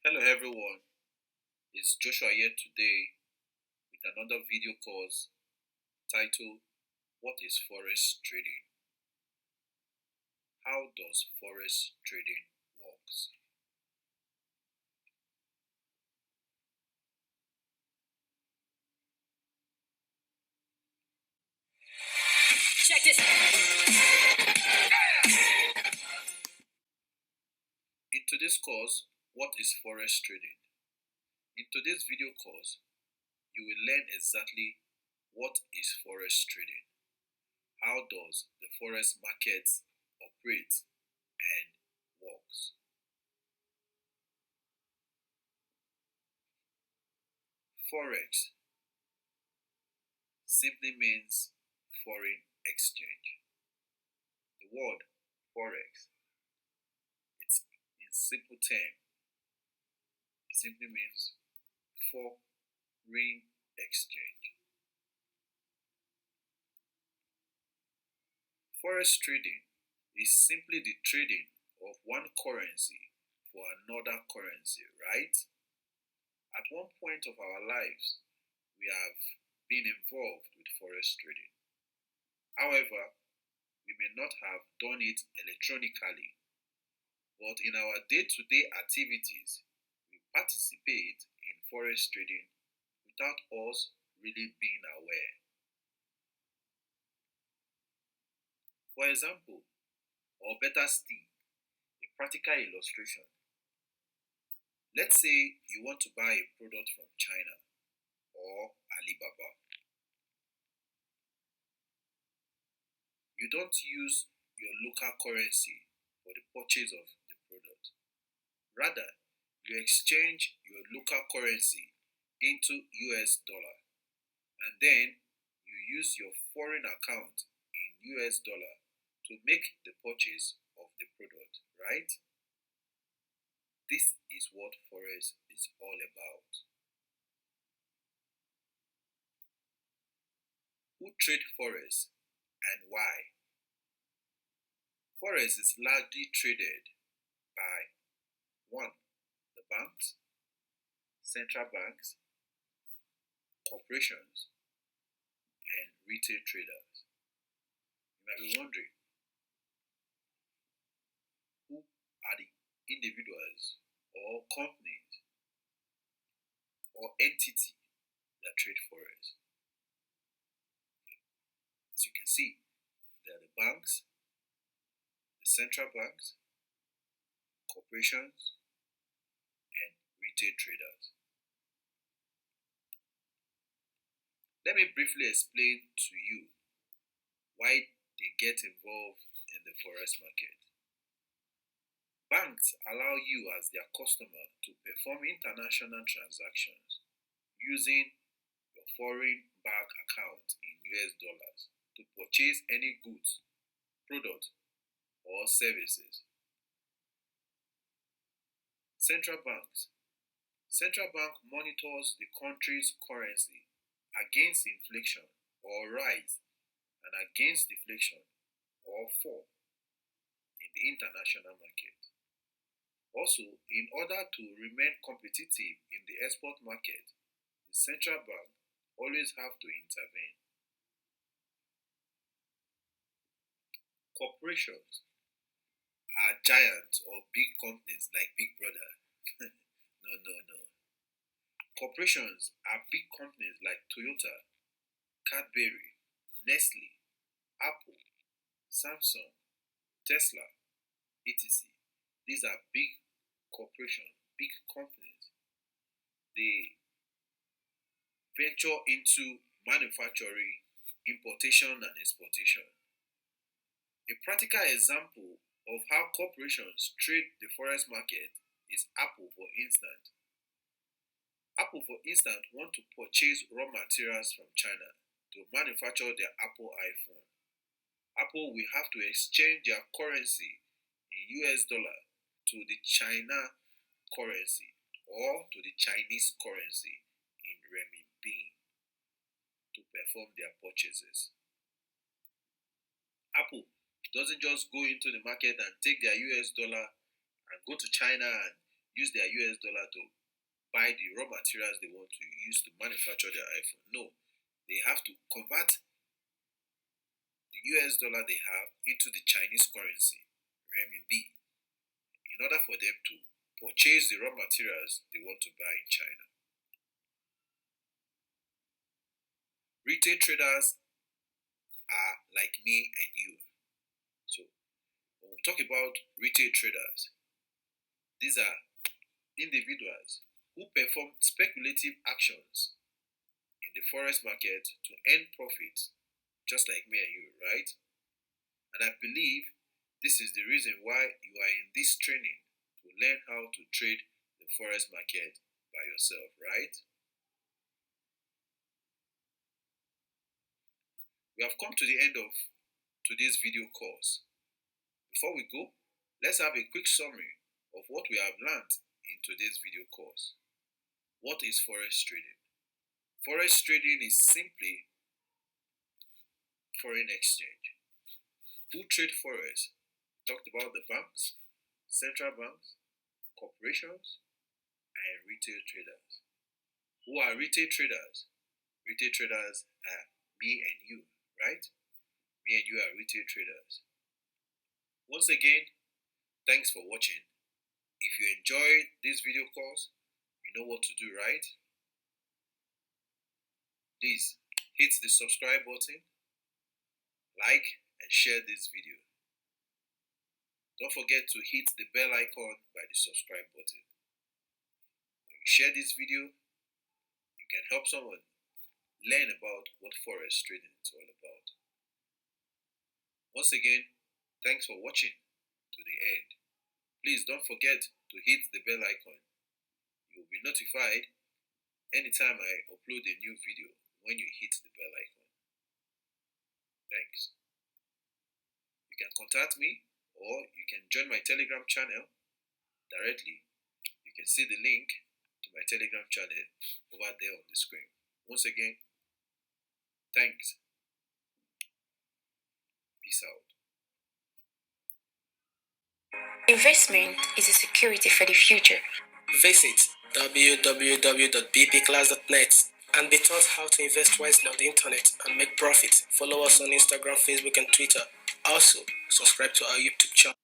Hello everyone, it's Joshua here today with another video course titled What is Forex Trading? How does Forex Trading works? Check this. In today's course, what is Forex Trading? In today's video course, you will learn exactly what is Forex Trading, how does the Forex market operate and works. Forex simply means foreign exchange. The word Forex, it's in simple term, it simply means foreign exchange. Forex trading is simply the trading of one currency for another currency, right? At one point of our lives, we have been involved with forex trading. However, we may not have done it electronically, but in our day-to-day activities, we participate in forex trading without us really being aware. For example, or better still, a practical illustration. Let's say you want to buy a product from China or Alibaba. You don't use your local currency for the purchase of the product. Rather, you exchange your local currency into US dollar and then you use your foreign account in US dollar to make the purchase of the product, right? This is what Forex is all about. Who trade Forex and why? Forex is largely traded by 1. The banks, central banks, corporations, and retail traders. You might be wondering, who are the individuals or companies or entity that trade Forex? As you can see, there are the banks, the central banks, corporations, and retail traders. Let me briefly explain to you why they get involved in the forex market. Banks allow you as their customer to perform international transactions using your foreign bank account in US dollars to purchase any goods, product, or services. Central banks. Central bank monitors the country's currency against inflation or rise and against deflation or fall in the international market. Also, in order to remain competitive in the export market, the central bank always have to intervene. Corporations are giants or big companies like Big Brother. No. Corporations are big companies like Toyota, Cadbury, Nestle, Apple, Samsung, Tesla, etc. These are big corporations, big companies. They venture into manufacturing, importation, and exportation. A practical example of how corporations trade the forex market is Apple, for instance. Apple, for instance, want to purchase raw materials from China to manufacture their Apple iPhone. Apple will have to exchange their currency in US dollar to the China currency or to the Chinese currency in renminbi to perform their purchases. Apple doesn't just go into the market and take their US dollar and go to China and use their US dollar to buy the raw materials they want to use to manufacture their iPhone. No, they have to convert the US dollar they have into the Chinese currency, renminbi, in order for them to purchase the raw materials they want to buy in China. Retail traders are like me and you. So, when we talk about retail traders, these are individuals who perform speculative actions in the forex market to earn profits, just like me and you, right? And I believe this is the reason why you are in this training, to learn how to trade the forex market by yourself, right? We have come to the end of today's video course. Before we go, let's have a quick summary of what we have learned in today's video course. What is forex trading? Forex trading is simply foreign exchange. Who trade forex? We talked about the banks, central banks, corporations, and retail traders. Who are retail traders? Retail traders are me and you, right? Me and you are retail traders. Once again, thanks for watching. If you enjoyed this video course, you know what to do, right? Please hit the subscribe button, like, and share this video. Don't forget to hit the bell icon by the subscribe button. When you share this video, you can help someone learn about what forex trading is all about. Once again, thanks for watching to the end. Please don't forget to hit the bell icon. You will be notified anytime I upload a new video when you hit the bell icon. Thanks. You can contact me, or you can join my Telegram channel directly. You can see the link to my Telegram channel over there on the screen. Once again, thanks. Peace out. Investment is a security for the future. Visit www.bpclass.net and be taught how to invest wisely on the internet and make profit. Follow us on Instagram, Facebook, and Twitter. Also, subscribe to our YouTube channel.